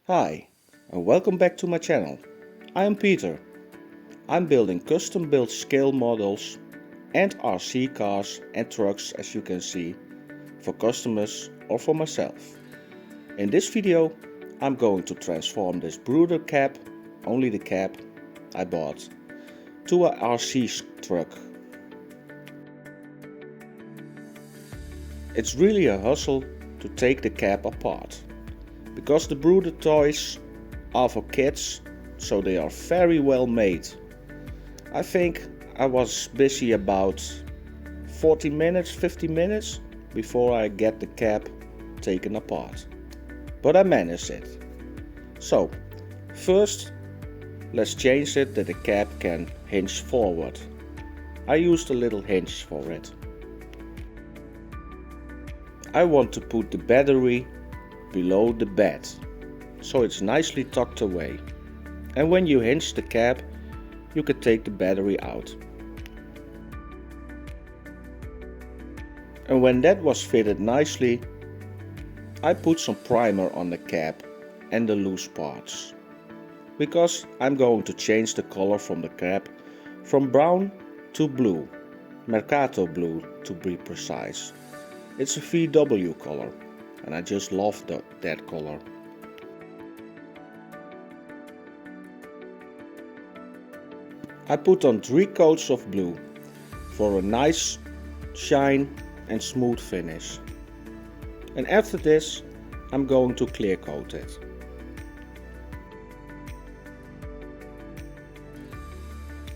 Hi, and welcome back to my channel. I am Peter. I'm building custom-built scale models and RC cars and trucks, as you can see, for customers or for myself. In this video, I'm going to transform this Bruder cab, only the cab I bought, to a RC truck. It's really a hustle to take the cab apart, because the Bruder toys are for kids, so they are very well made. I think I was busy about 40 minutes, 50 minutes before I get the cab taken apart. But I managed it. So, first let's change it that the cab can hinge forward. I used a little hinge for it. I want to put the battery below the bed, so it's nicely tucked away. And when you hinge the cab, you can take the battery out. And when that was fitted nicely, I put some primer on the cab and the loose parts, because I'm going to change the color from the cab from brown to blue, Mercato blue to be precise. It's a VW color, and I just love that color. I put on 3 coats of blue for a nice shine and smooth finish. And after this, I'm going to clear coat it.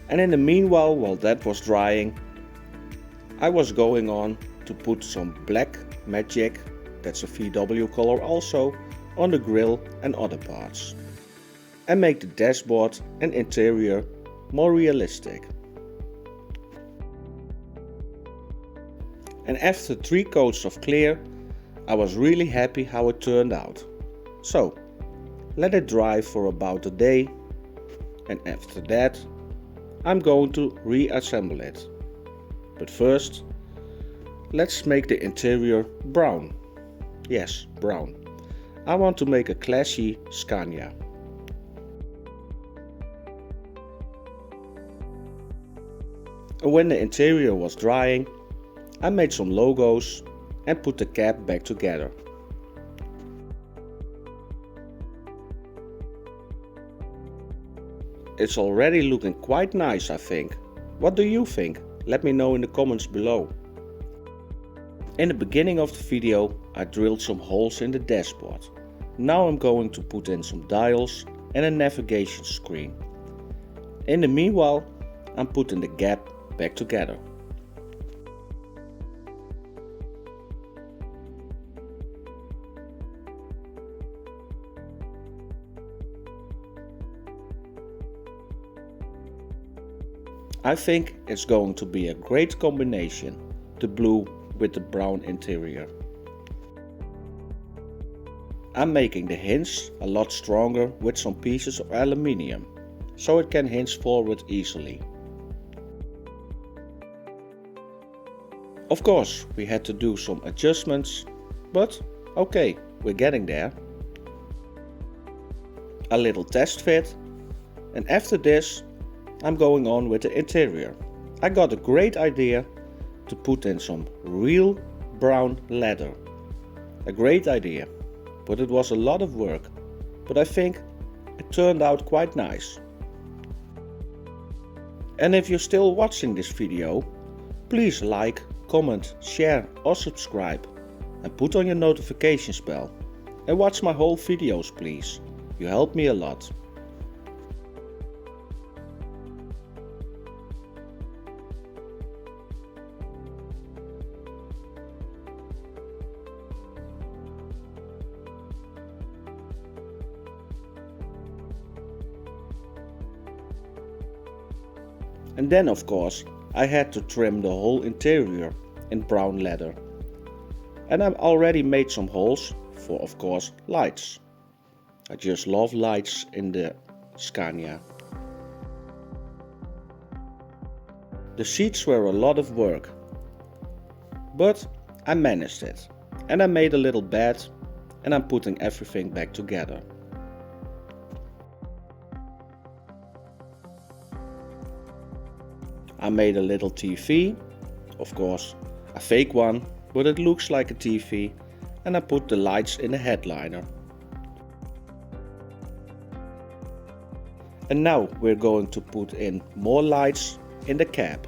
And in the meanwhile, while that was drying, I was going on to put some black magic, that's a VW color also, on the grille and other parts, and make the dashboard and interior more realistic. And after 3 coats of clear, I was really happy how it turned out. So let it dry for about a day, and after that I'm going to reassemble it. But first, let's make the interior brown. Yes, brown. I want to make a classy Scania. And when the interior was drying, I made some logos and put the cab back together. It's already looking quite nice, I think. What do you think? Let me know in the comments below. In the beginning of the video, I drilled some holes in the dashboard. Now I'm going to put in some dials and a navigation screen. In the meanwhile, I'm putting the gap back together. I think it's going to be a great combination, the blue with the brown interior. I'm making the hinge a lot stronger with some pieces of aluminium, so it can hinge forward easily. Of course, we had to do some adjustments, but okay, we're getting there. A little test fit, and after this I'm going on with the interior. I got a great idea to put in some real brown leather. A great idea, but it was a lot of work, but I think it turned out quite nice. And if you're still watching this video, please like, comment, share or subscribe, and put on your notifications bell. And watch my whole videos, please. You help me a lot. And then of course I had to trim the whole interior in brown leather. And I've already made some holes for, of course, lights. I just love lights in the Scania. The seats were a lot of work, but I managed it. And I made a little bed and I'm putting everything back together. I made a little TV, of course a fake one, but it looks like a TV, and I put the lights in the headliner. And now we're going to put in more lights in the cab.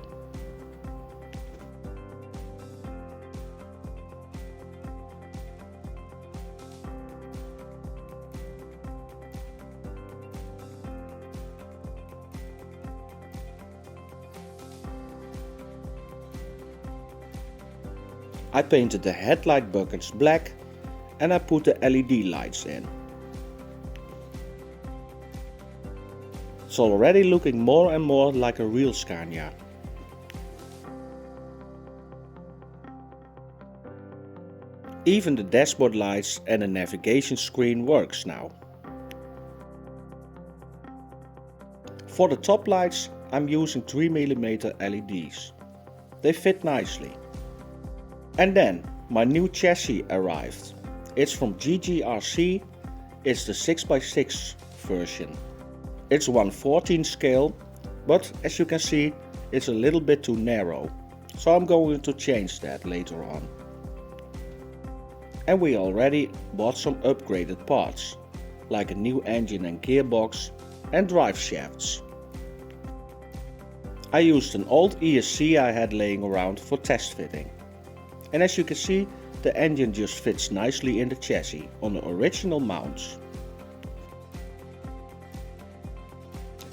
I painted the headlight buckets black and I put the LED lights in. It's already looking more and more like a real Scania. Even the dashboard lights and the navigation screen works now. For the top lights I'm using 3mm LEDs. They fit nicely. And then my new chassis arrived. It's from GGRC, it's the 6x6 version. It's 1/14 scale, but as you can see it's a little bit too narrow. So I'm going to change that later on. And we already bought some upgraded parts, like a new engine and gearbox and drive shafts. I used an old ESC I had laying around for test fitting. And as you can see, the engine just fits nicely in the chassis on the original mounts.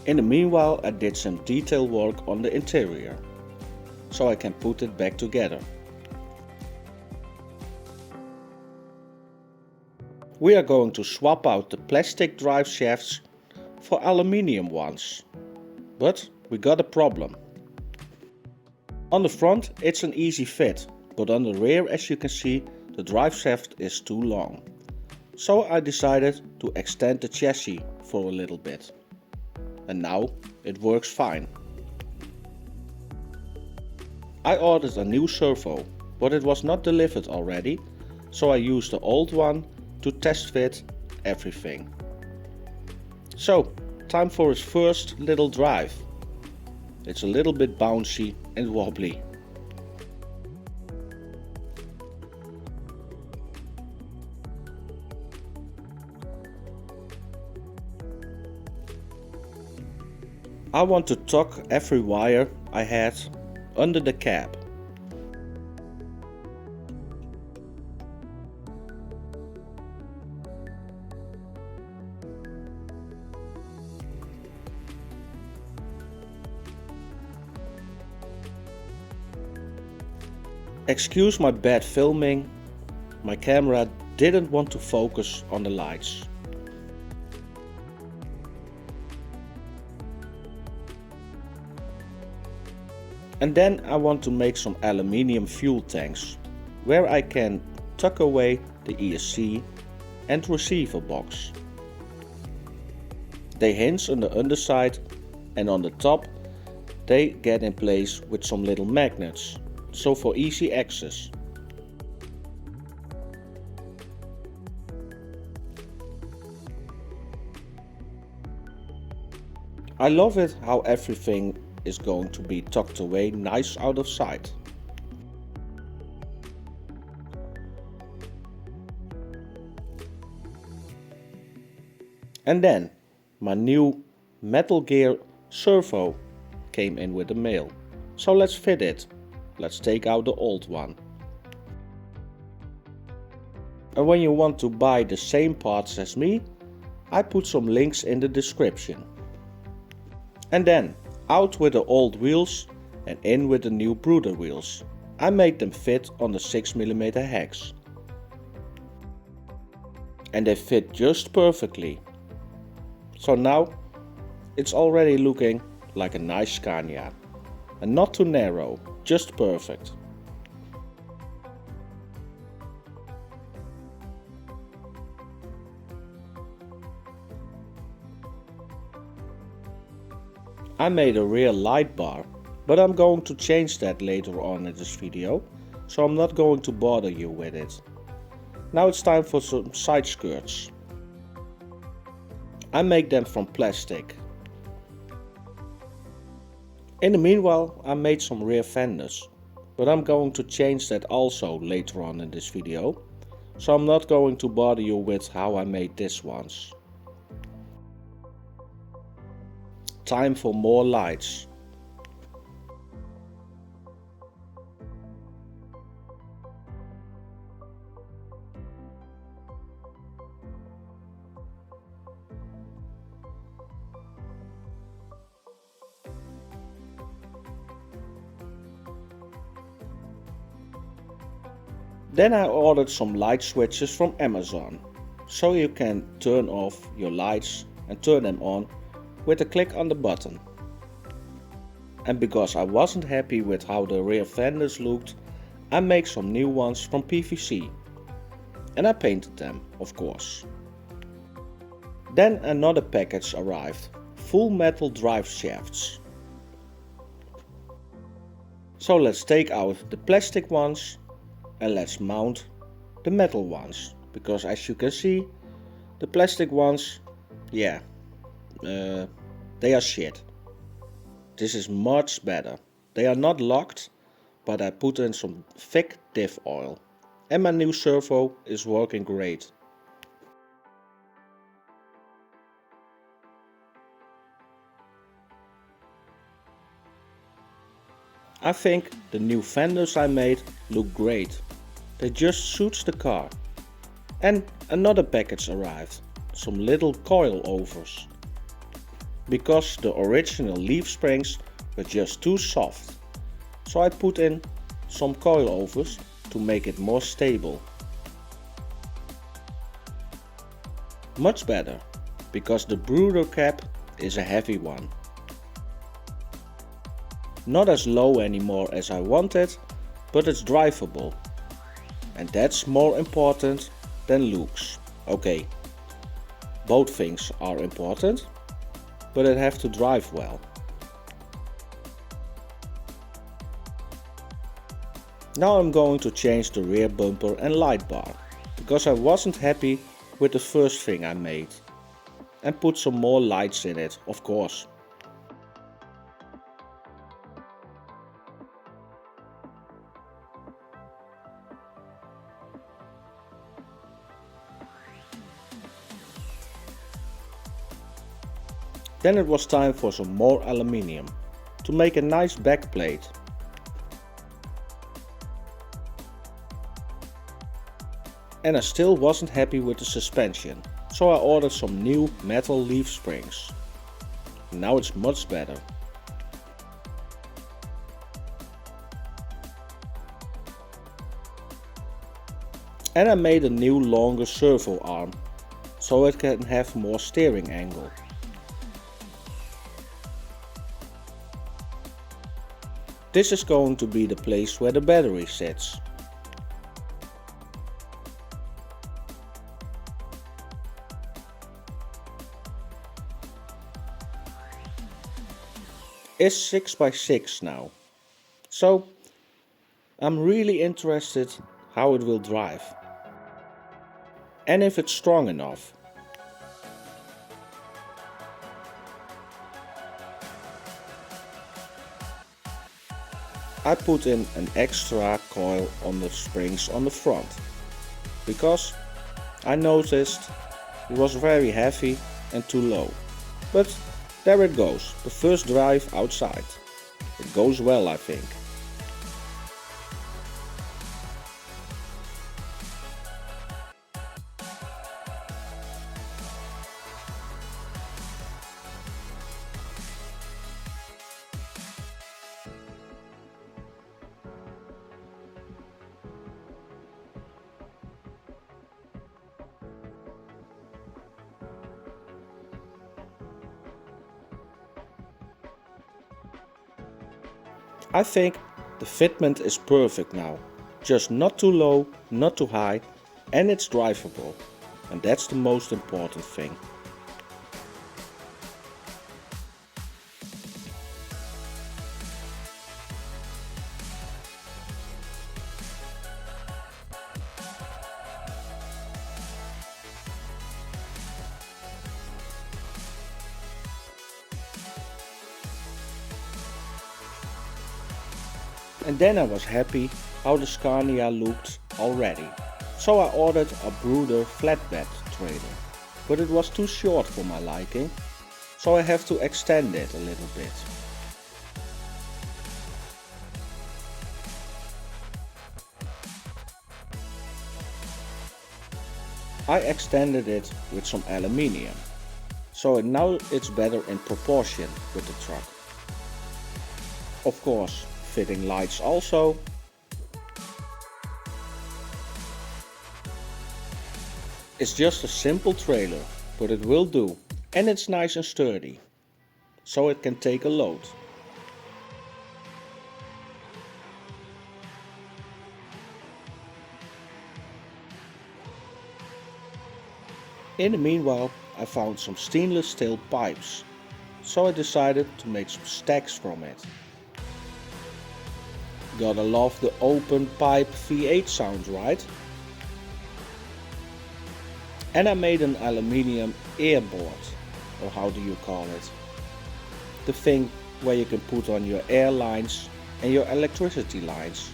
In the meanwhile I did some detail work on the interior, so I can put it back together. We are going to swap out the plastic drive shafts for aluminium ones. But we got a problem. On the front it's an easy fit. But on the rear, as you can see, the drive shaft is too long. So I decided to extend the chassis for a little bit. And now it works fine. I ordered a new servo, but it was not delivered already, so I used the old one to test fit everything. So, time for its first little drive. It's a little bit bouncy and wobbly. I want to tuck every wire I had under the cab. Excuse my bad filming, my camera didn't want to focus on the lights. And then I want to make some aluminium fuel tanks, where I can tuck away the ESC and receiver box. They hinge on the underside, and on the top they get in place with some little magnets, so for easy access. I love it how everything is going to be tucked away nice out of sight. And then my new Metal Gear servo came in with the mail. So let's fit it. Let's take out the old one. And when you want to buy the same parts as me, I put some links in the description. And then out with the old wheels and in with the new Bruder wheels. I made them fit on the 6mm hex. And they fit just perfectly. So now it's already looking like a nice Scania. And not too narrow, just perfect. I made a rear light bar, but I'm going to change that later on in this video, so I'm not going to bother you with it. Now it's time for some side skirts. I make them from plastic. In the meanwhile, I made some rear fenders, but I'm going to change that also later on in this video, so I'm not going to bother you with how I made this ones. Time for more lights. Then I ordered some light switches from Amazon, so you can turn off your lights and turn them on with a click on the button. And because I wasn't happy with how the rear fenders looked, I made some new ones from PVC. And I painted them, of course. Then another package arrived, full metal drive shafts. So let's take out the plastic ones and let's mount the metal ones, because as you can see, the plastic ones, they are shit. This is much better. They are not locked, but I put in some thick diff oil and my new servo is working great. I think the new fenders I made look great. They just suits the car. And another package arrived, some little coil overs. Because the original leaf springs were just too soft, so I put in some coil overs to make it more stable. Much better, because the Bruder cap is a heavy one. Not as low anymore as I wanted, but it's drivable. And that's more important than looks. Okay, both things are important, but it have to drive well. Now I'm going to change the rear bumper and light bar, because I wasn't happy with the first thing I made. And put some more lights in it, of course. Then it was time for some more aluminium to make a nice back plate. And I still wasn't happy with the suspension, so I ordered some new metal leaf springs. Now it's much better. And I made a new longer servo arm, so it can have more steering angle. This is going to be the place where the battery sits. It's 6x6 now, so I'm really interested how it will drive and if it's strong enough. I put in an extra coil on the springs on the front, because I noticed it was very heavy and too low. But there it goes, the first drive outside. It goes well, I think. I think the fitment is perfect now, just not too low, not too high, and it's drivable, and that's the most important thing. And then I was happy how the Scania looked already. So I ordered a Bruder flatbed trailer, but it was too short for my liking, so I have to extend it a little bit. I extended it with some aluminium, so now it's better in proportion with the truck. Of course, fitting lights also. It's just a simple trailer, but it will do, and it's nice and sturdy, so it can take a load. In the meanwhile, I found some stainless steel pipes, so I decided to make some stacks from it. Gotta love the open pipe V8 sound, right? And I made an aluminium airboard, or how do you call it? The thing where you can put on your air lines and your electricity lines.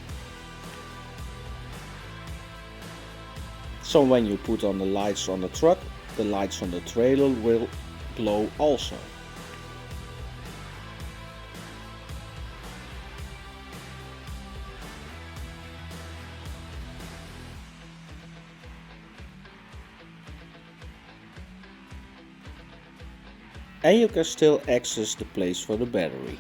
So when you put on the lights on the truck, the lights on the trailer will glow also. And you can still access the place for the battery.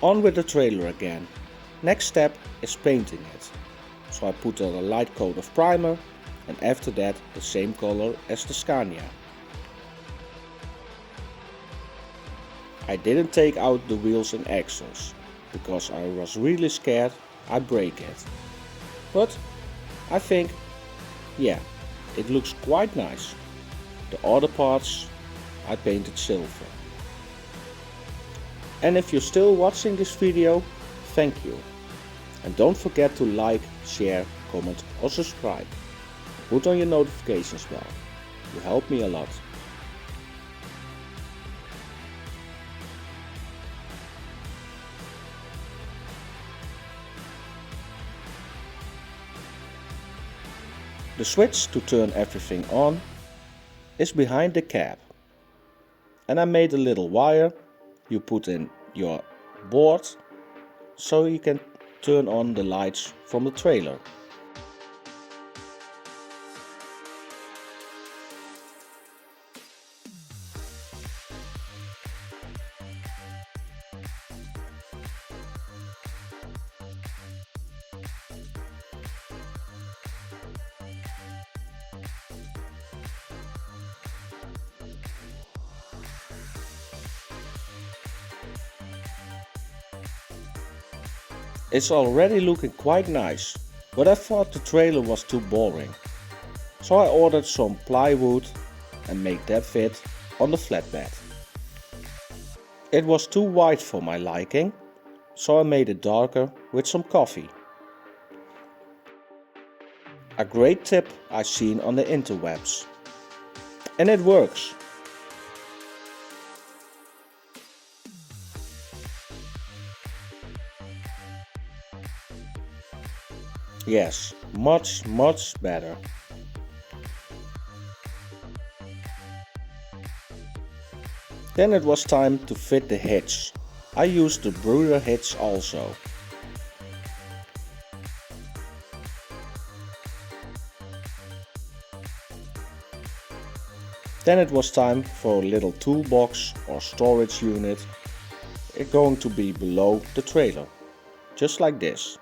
On with the trailer again. Next step is painting it. So I put on a light coat of primer and after that the same color as the Scania. I didn't take out the wheels and axles because I was really scared I'd break it. But I think, yeah, it looks quite nice. The other parts I painted silver. And if you're still watching this video, thank you. And don't forget to like, share, comment or subscribe. Put on your notifications bell. You help me a lot. The switch to turn everything on is behind the cab. And I made a little wire you put in your board so you can turn on the lights from the trailer. It's already looking quite nice, but I thought the trailer was too boring. So I ordered some plywood and made that fit on the flatbed. It was too white for my liking, so I made it darker with some coffee. A great tip I've seen on the interwebs. And it works. Yes, much better. Then it was time to fit the hitch. I used the Bruder hitch also. Then it was time for a little toolbox or storage unit. It's going to be below the trailer, just like this.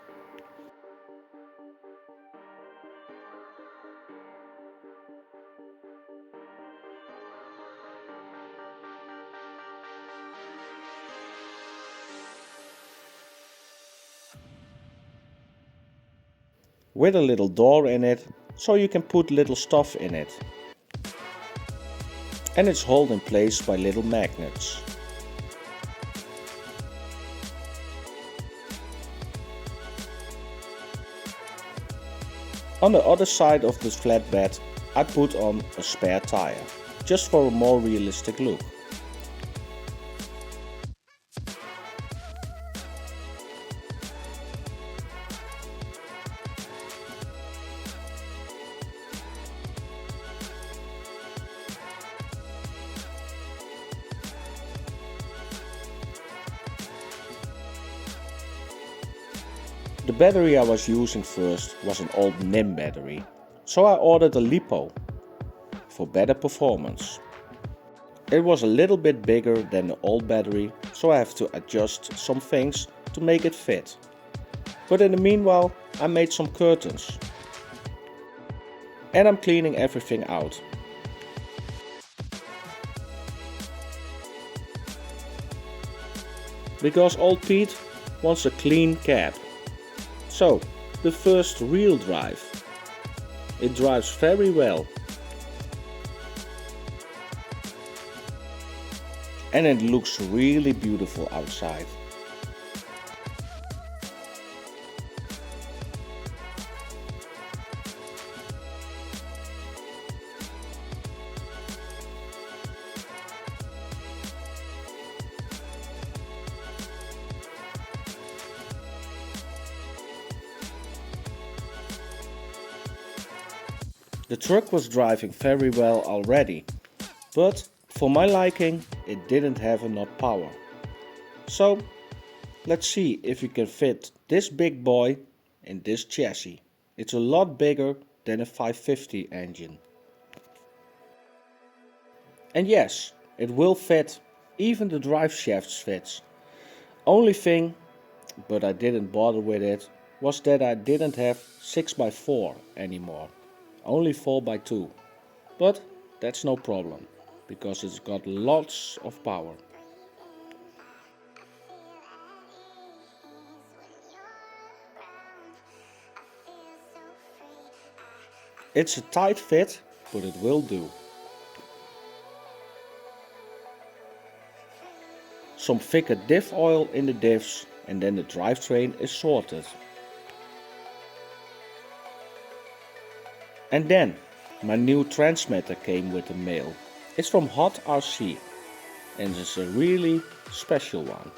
With a little door in it, so you can put little stuff in it. And it's held in place by little magnets. On the other side of this flatbed, I put on a spare tire. just for a more realistic look. The battery I was using first was an old NIM battery, so I ordered a LiPo for better performance. It was a little bit bigger than the old battery, so I have to adjust some things to make it fit. But in the meanwhile, I made some curtains. And I'm cleaning everything out. Because old Pete wants a clean cab. So, the first real drive. It drives very well. And it looks really beautiful outside. The truck was driving very well already, but for my liking it didn't have enough power. So let's see if we can fit this big boy in this chassis. It's a lot bigger than a 550 engine. And yes, it will fit, even the drive shafts fits. Only thing, but I didn't bother with it, was that I didn't have 6x4 anymore. Only 4x2, but that's no problem, because it's got lots of power. It's a tight fit, but it will do. Some thicker diff oil in the diffs and then the drivetrain is sorted. And then my new transmitter came with the mail. It's from Hot RC and it's a really special one.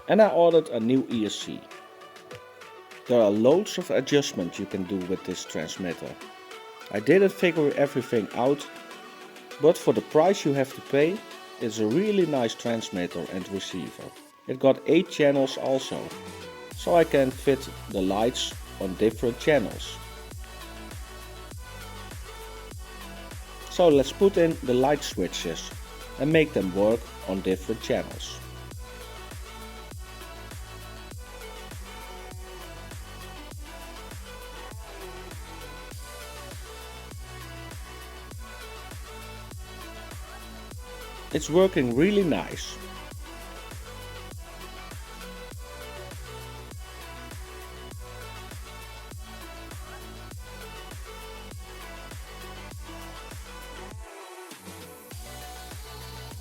And I ordered a new ESC. There are loads of adjustments you can do with this transmitter. I didn't figure everything out, but for the price you have to pay, it's a really nice transmitter and receiver. It got 8 channels also, so I can fit the lights on different channels. So let's put in the light switches and make them work on different channels. It's working really nice.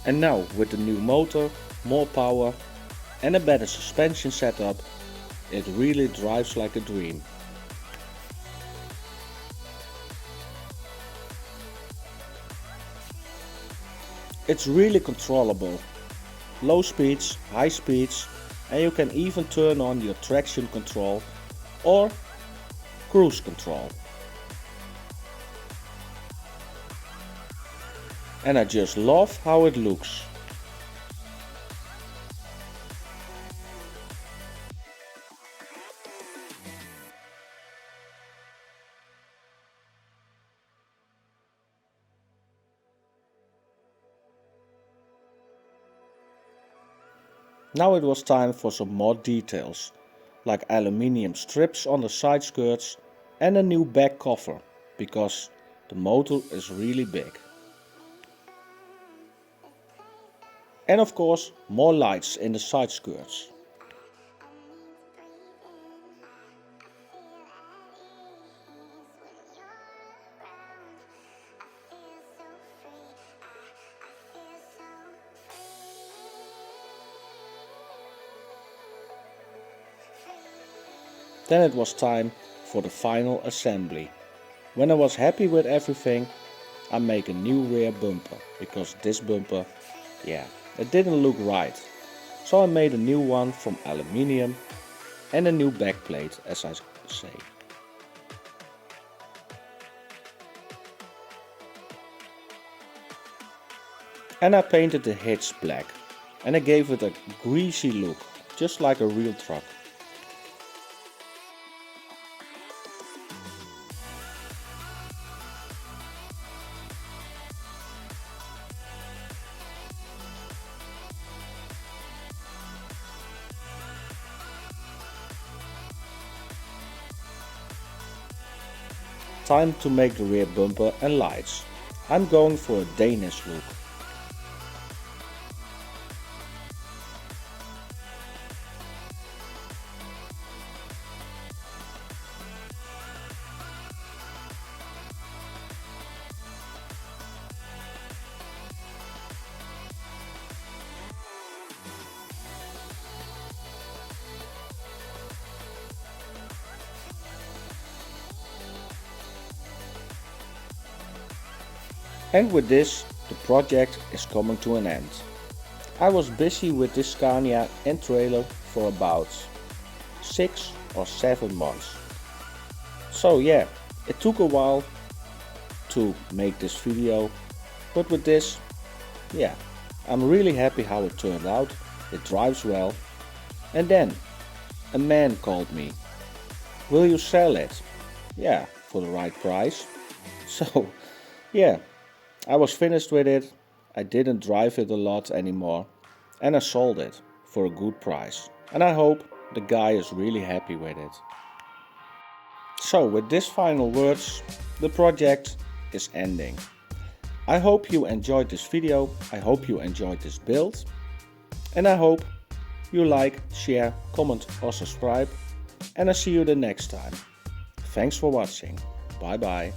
And now with the new motor, more power and a better suspension setup, it really drives like a dream. It's really controllable. Low speeds, high speeds, and you can even turn on your traction control or cruise control. And I just love how it looks. Now it was time for some more details, like aluminium strips on the side skirts and a new back cover, because the motor is really big. And of course more lights in the side skirts. Then it was time for the final assembly. When I was happy with everything, I make a new rear bumper because this bumper, yeah, it didn't look right. So I made a new one from aluminium and a new backplate, as I say. And I painted the hitch black and I gave it a greasy look, just like a real truck. Time to make the rear bumper and lights. I'm going for a Danish look. And with this, the project is coming to an end. I was busy with this Scania and trailer for about 6 or 7 months. So yeah, it took a while to make this video, but with this, yeah, I'm really happy how it turned out. It drives well. And then a man called me. Will you sell it? Yeah, for the right price. So yeah, I was finished with it. I didn't drive it a lot anymore and I sold it for a good price. And I hope the guy is really happy with it. So with these final words, the project is ending. I hope you enjoyed this video. I hope you enjoyed this build. And I hope you like, share, comment or subscribe. And I see you the next time. Thanks for watching. Bye bye.